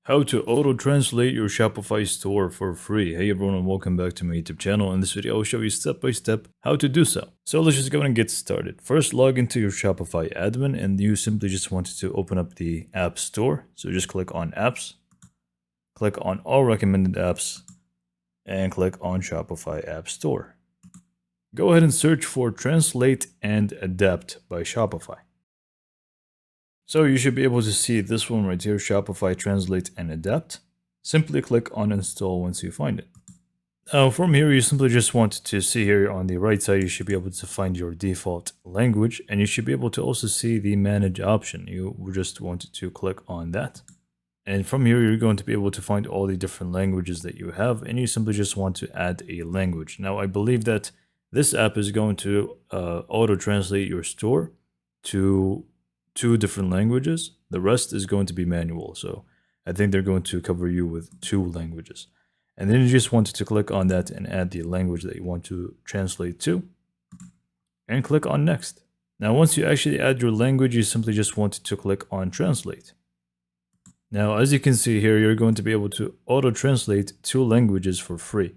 How to auto-translate your Shopify store for free. Hey everyone and welcome back to my YouTube channel. In this video I'll show you step by step how to do so. So let's just go and get started. First log into your Shopify admin and you simply just wanted to open up the app store. So just click on apps, click on all recommended apps and click on Shopify App Store. Go ahead and search for Translate and Adapt by Shopify. So you should be able to see this one right here, Shopify Translate and Adapt. Simply click on install once you find it. Now from here, you simply just want to see here on the right side, you should be able to find your default language and you should be able to also see the manage option. You just wanted to click on that. And from here, you're going to be able to find all the different languages that you have and you simply just want to add a language. Now I believe that this app is going to auto-translate your store to 2 different languages. The rest is going to be manual. So I think they're going to cover you with 2 languages. And then you just wanted to click on that and add the language that you want to translate to. And click on next. Now once you actually add your language, you simply just wanted to click on translate. Now as you can see here, you're going to be able to auto-translate 2 languages for free.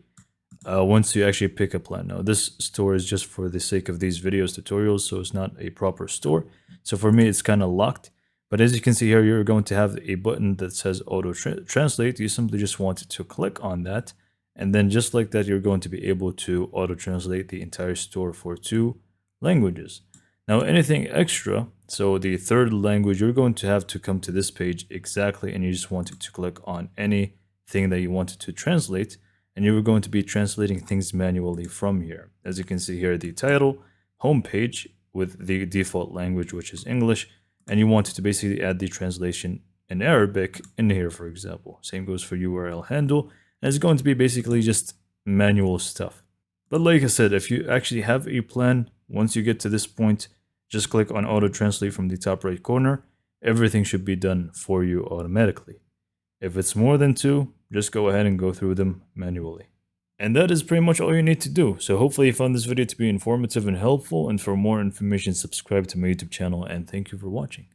Once you actually pick a plan. Now this store is just for the sake of these videos tutorials, so it's not a proper store. So for me it's kind of locked, but as you can see here, you're going to have a button that says auto translate. You simply just want to click on that, and then just like that you're going to be able to auto translate the entire store for 2 languages. Now anything extra, so the 3rd language, you're going to have to come to this page exactly, and you just wanted to click on anything that you wanted to translate. And you were going to be translating things manually from here. As you can see here, the title, homepage with the default language, which is English, and you wanted to basically add the translation in Arabic in here, for example. Same goes for URL handle, and it's going to be basically just manual stuff. But like I said, if you actually have a plan, once you get to this point, just click on auto translate from the top right corner. Everything should be done for you automatically. If it's more than 2, just go ahead and go through them manually. And that is pretty much all you need to do. So hopefully you found this video to be informative and helpful. And for more information, subscribe to my YouTube channel. And thank you for watching.